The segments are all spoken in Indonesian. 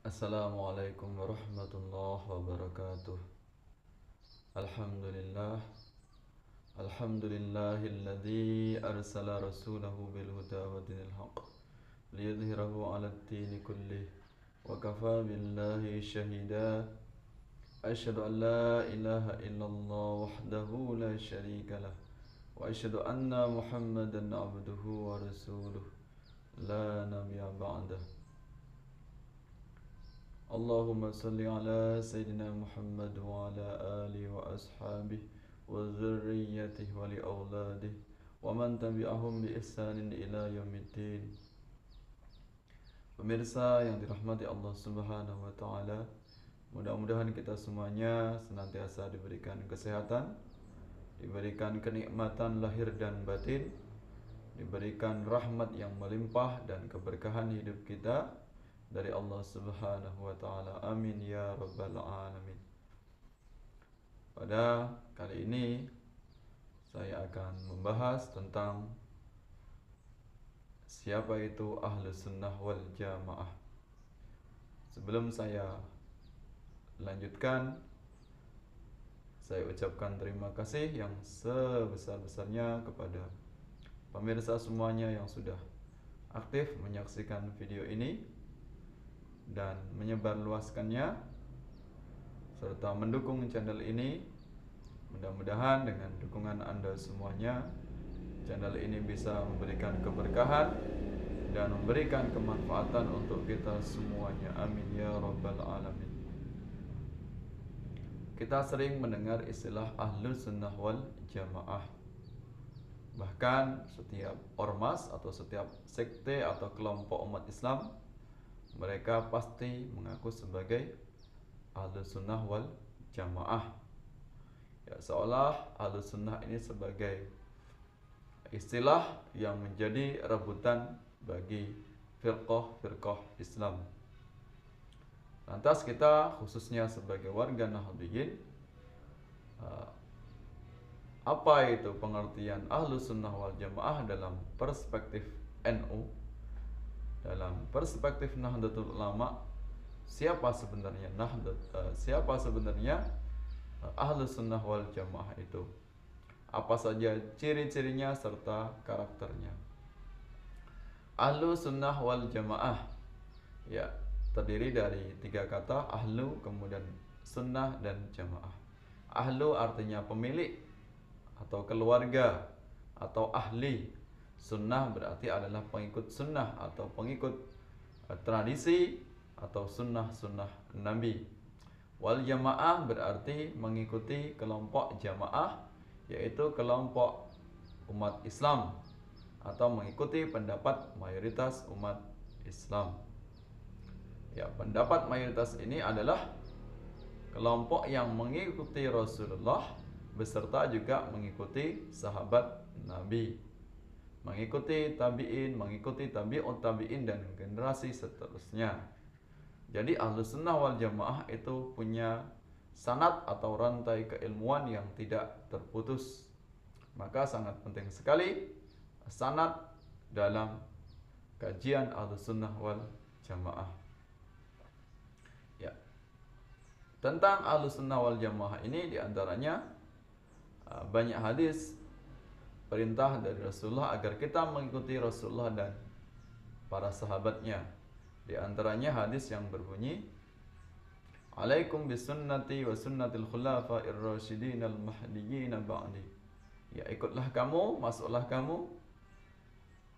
Assalamualaikum warahmatullahi wabarakatuh. Alhamdulillah. Alhamdulillahilladzi arsala rasulahu bil huda wa dinil haqq liyudhhirahu 'alad-dini kullih wa kafaa billahi shahida. Asyhadu an la ilaha illallah wahdahu la syarika lah wa asyhadu anna Muhammadan 'abduhu wa rasuluh la nabiyya ba'dah. Allahumma salli ala Sayyidina Muhammad wa ala alihi wa ashabihi wa zurriyyatihi wa li awladihi wa man tabi'ahum bi ihsanin ila yaumiddin. Pemirsa yang dirahmati Allah Subhanahu wa taala, mudah-mudahan kita semuanya senantiasa diberikan kesehatan, diberikan kenikmatan lahir dan batin, diberikan rahmat yang melimpah dan keberkahan hidup kita dari Allah Subhanahu wa taala. Amin ya rabbal alamin. Pada kali ini saya akan membahas tentang siapa itu Ahlus Sunnah wal Jamaah. Sebelum saya lanjutkan, saya ucapkan terima kasih yang sebesar-besarnya kepada pemirsa semuanya yang sudah aktif menyaksikan video ini dan menyebarluaskannya serta mendukung channel ini. Mudah-mudahan dengan dukungan Anda semuanya, channel ini bisa memberikan keberkahan dan memberikan kemanfaatan untuk kita semuanya. Amin ya rabbal alamin. Kita sering mendengar istilah Ahlus Sunnah wal Jamaah. Bahkan setiap ormas atau setiap sekte atau kelompok umat Islam, mereka pasti mengaku sebagai Ahlus Sunnah wal Jamaah. Ya, seolah Ahlus Sunnah ini sebagai istilah yang menjadi rebutan bagi firqah Islam. Lantas kita khususnya sebagai warga Nahdliyin, apa itu pengertian Ahlus Sunnah wal Jamaah dalam perspektif NU? Dalam perspektif Nahdlatul Ulama, siapa sebenarnya Ahlus Sunnah wal Jamaah itu? Apa saja ciri-cirinya serta karakternya? Ahlus Sunnah wal Jamaah, ya, terdiri dari 3 kata: ahlu, kemudian sunnah dan jamaah. Ahlu artinya pemilik atau keluarga atau ahli. Sunnah berarti adalah pengikut sunnah atau pengikut tradisi atau sunnah Nabi. Wal jamaah berarti mengikuti kelompok jamaah, yaitu kelompok umat Islam atau mengikuti pendapat mayoritas umat Islam. Ya, pendapat mayoritas ini adalah kelompok yang mengikuti Rasulullah beserta juga mengikuti sahabat Nabi, mengikuti tabi'in, mengikuti tabi'ut tabi'in dan generasi seterusnya. Jadi Ahlus Sunnah wal Jamaah itu punya sanad atau rantai keilmuan yang tidak terputus. Maka sangat penting sekali sanad dalam kajian Ahlus Sunnah wal Jamaah. Ya. Tentang Ahlus Sunnah wal Jamaah ini diantaranya banyak hadis perintah dari Rasulullah agar kita mengikuti Rasulullah dan para sahabatnya. Di antaranya hadis yang berbunyi, "Alaikum bisunnati wa sunnatil khulafa'ir rasyidin al-mahdiyyin ba'di." Ya, ikutlah kamu, masuklah kamu,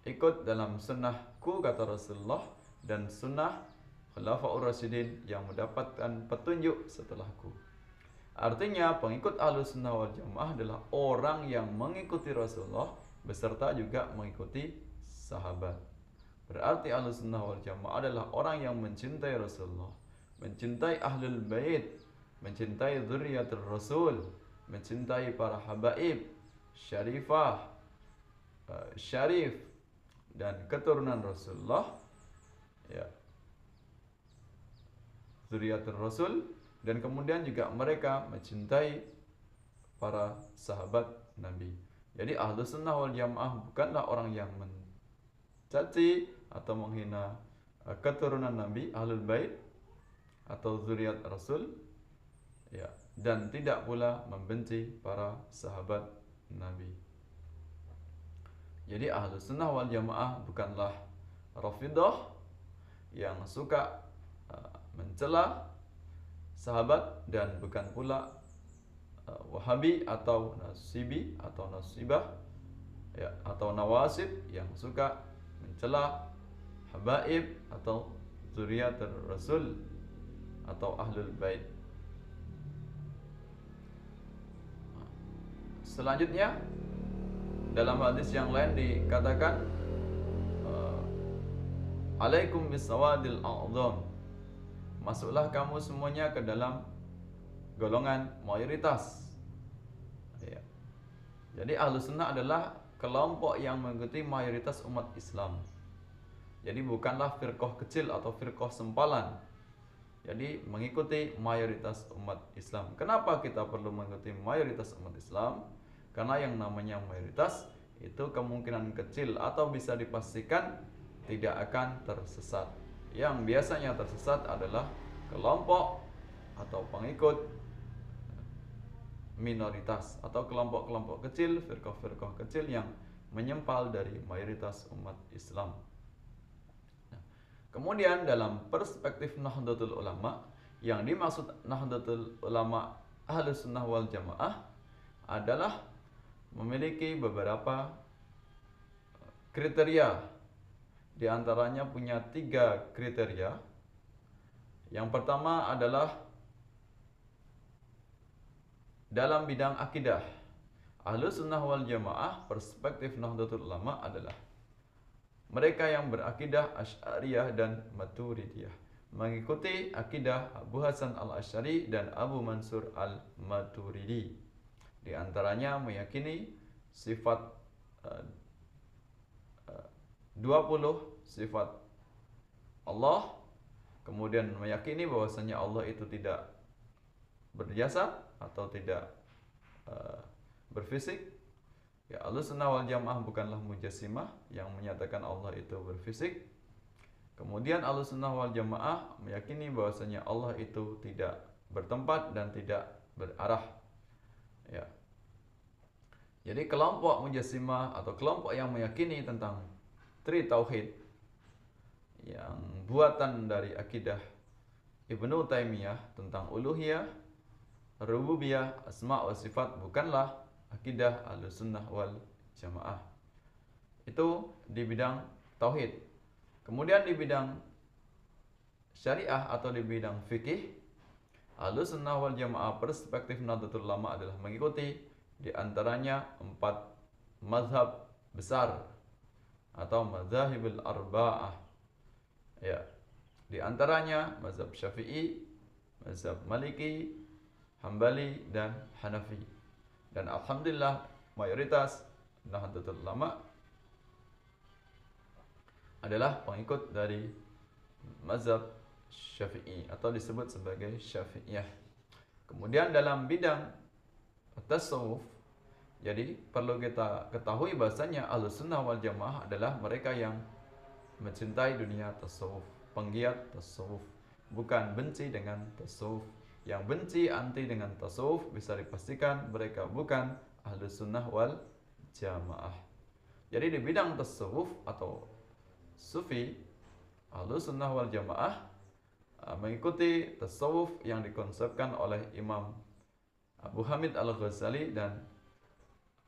ikut dalam sunnahku, kata Rasulullah, dan sunnah khulafa'ur rasyidin yang mendapatkan petunjuk setelahku. Artinya pengikut Ahlus Sunnah wal Jamaah adalah orang yang mengikuti Rasulullah beserta juga mengikuti sahabat. Berarti Ahlus Sunnah wal Jamaah adalah orang yang mencintai Rasulullah, mencintai Ahlul Bait, mencintai zuriyatul Rasul, mencintai para habaib, syarifah, syarif dan keturunan Rasulullah, ya, zuriyatul Rasul. Dan kemudian juga mereka mencintai para sahabat Nabi. Jadi Ahlus Sunnah wal Jamaah bukanlah orang yang mencaci atau menghina keturunan Nabi, Ahlul Bait, atau zuriat Rasul, ya, dan tidak pula membenci para sahabat Nabi. Jadi Ahlus Sunnah wal Jamaah bukanlah Rafidah yang suka mencela sahabat, dan bukan pula Wahabi atau Nasibi atau Nasibah, ya, atau Nawasib yang suka mencela habaib atau zuriat Rasul atau Ahlul Bait. Selanjutnya dalam hadis yang lain dikatakan alaikum bisawadil a'dham, masuklah kamu semuanya ke dalam golongan mayoritas, ya. Jadi Ahlus Sunnah adalah kelompok yang mengikuti mayoritas umat Islam. Jadi bukanlah firqah kecil atau firqah sempalan. Jadi mengikuti mayoritas umat Islam. Kenapa kita perlu mengikuti mayoritas umat Islam? Karena yang namanya mayoritas itu kemungkinan kecil atau bisa dipastikan tidak akan tersesat. Yang biasanya tersesat adalah kelompok atau pengikut minoritas atau kelompok-kelompok kecil, firqah-firqah kecil yang menyempal dari mayoritas umat Islam. Nah, kemudian dalam perspektif Nahdlatul Ulama, yang dimaksud Nahdlatul Ulama Ahlus Sunnah wal Jamaah adalah memiliki beberapa kriteria. Di antaranya punya 3 kriteria. Yang pertama adalah dalam bidang akidah. Ahlus Sunnah wal Jamaah perspektif Nahdlatul Ulama adalah mereka yang berakidah Asy'ariyah dan Maturidiyah, mengikuti akidah Abu Hasan al-Asy'ari dan Abu Mansur al-Maturidi. Di antaranya meyakini sifat 20 sifat Allah, kemudian meyakini bahwasanya Allah itu tidak berjasad atau tidak berfisik. Ya, Ahlus Sunnah wal Jamaah bukanlah mujassimah yang menyatakan Allah itu berfisik. Kemudian Ahlus Sunnah wal Jamaah meyakini bahwasanya Allah itu tidak bertempat dan tidak berarah. Ya. Jadi kelompok mujassimah atau kelompok yang meyakini tentang tri tauhid yang buatan dari akidah Ibnu Taimiyah tentang uluhiyah, rububiyah, asma wa sifat bukanlah akidah Ahlus Sunnah wal Jamaah. Itu di bidang tauhid. Kemudian di bidang syariah atau di bidang fikih, Ahlus Sunnah wal Jamaah perspektif Nahdlatul Ulama adalah mengikuti di antaranya 4 mazhab besar atau mazhabul arba'ah. Ya. Di antaranya mazhab Syafi'i, mazhab Maliki, Hambali dan Hanafi. Dan alhamdulillah mayoritas Nahdlatul Ulama adalah pengikut dari mazhab Syafi'i atau disebut sebagai Syafi'iyah. Kemudian dalam bidang tasawuf, jadi perlu kita ketahui bahasanya Ahlus Sunnah wal Jamaah adalah mereka yang mencintai dunia tasawuf, penggiat tasawuf, bukan benci dengan tasawuf. Yang benci anti dengan tasawuf bisa dipastikan mereka bukan Ahlus Sunnah wal Jamaah. Jadi di bidang tasawuf atau sufi, Ahlus Sunnah wal Jamaah mengikuti tasawuf yang dikonsepkan oleh Imam Abu Hamid al-Ghazali dan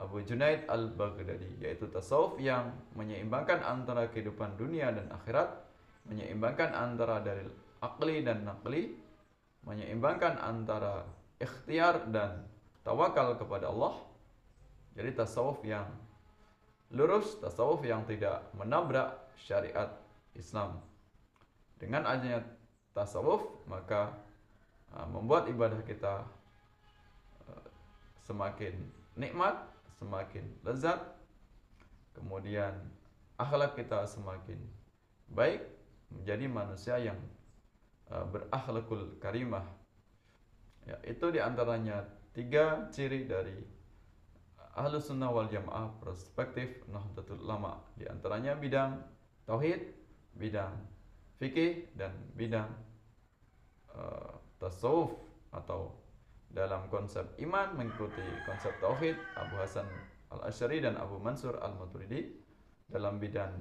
Abu Junaid al-Baghdadi, yaitu tasawuf yang menyeimbangkan antara kehidupan dunia dan akhirat, menyeimbangkan antara dalil akli dan naqli, menyeimbangkan antara ikhtiar dan tawakal kepada Allah. Jadi tasawuf yang lurus, tasawuf yang tidak menabrak syariat Islam. Dengan adanya tasawuf, maka membuat ibadah kita semakin nikmat, semakin lezat, kemudian akhlak kita semakin baik, menjadi manusia yang berakhlakul karimah. Ya, itu diantaranya 3 ciri dari Ahlus Sunnah wal Jamaah perspektif Nahdlatul Ulama. Di antaranya bidang tauhid, bidang fikih, dan bidang tasawuf atau dalam konsep iman mengikuti konsep tauhid Abu Hasan Al-Asy'ari dan Abu Mansur Al-Maturidi. Dalam bidang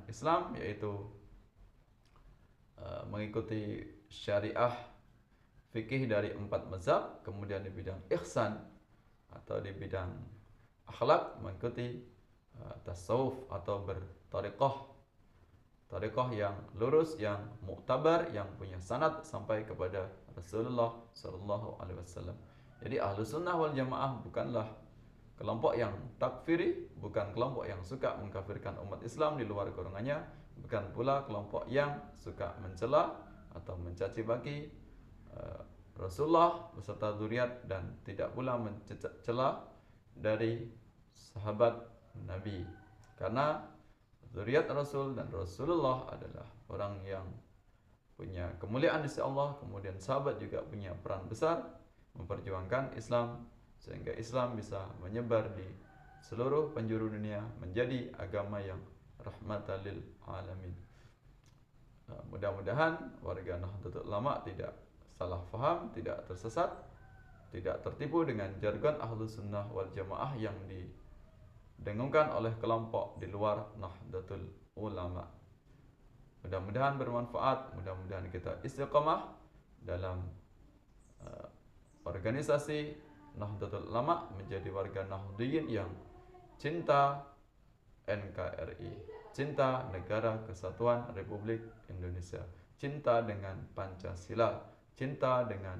Islam yaitu mengikuti syariah fikih dari 4 mazhab. Kemudian di bidang ihsan atau di bidang akhlak mengikuti tasawuf atau bertariqah, tariqah yang lurus, yang muktabar, yang punya sanad sampai kepada Rasulullah sallallahu alaihi wasallam. Jadi ahlu sunnah wal jamaah bukanlah kelompok yang takfiri, bukan kelompok yang suka mengkafirkan umat Islam di luar golongannya, bukan pula kelompok yang suka mencela atau mencaci maki Rasulullah beserta zuriat, dan tidak pula mencela dari sahabat Nabi. Karena zuriat Rasul dan Rasulullah adalah orang yang punya kemuliaan di sisi Allah. Kemudian sahabat juga punya peran besar memperjuangkan Islam sehingga Islam bisa menyebar di seluruh penjuru dunia menjadi agama yang rahmatan lil alamin. Mudah-mudahan warga Nahdlatul Ulama tidak salah faham, tidak tersesat, tidak tertipu dengan jargon Ahlus Sunnah wal Jamaah yang didengungkan oleh kelompok di luar Nahdlatul Ulama. Mudah-mudahan bermanfaat, mudah-mudahan kita istiqamah dalam organisasi Nahdlatul Ulama, menjadi warga Nahdiyin yang cinta NKRI, cinta Negara Kesatuan Republik Indonesia, cinta dengan Pancasila, cinta dengan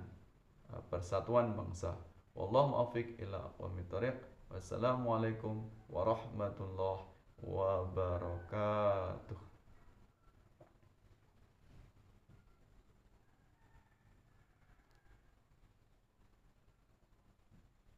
persatuan bangsa. Wallahu muwaffiq ila aqwamit thoriq. Wassalamualaikum warahmatullahi wabarakatuh.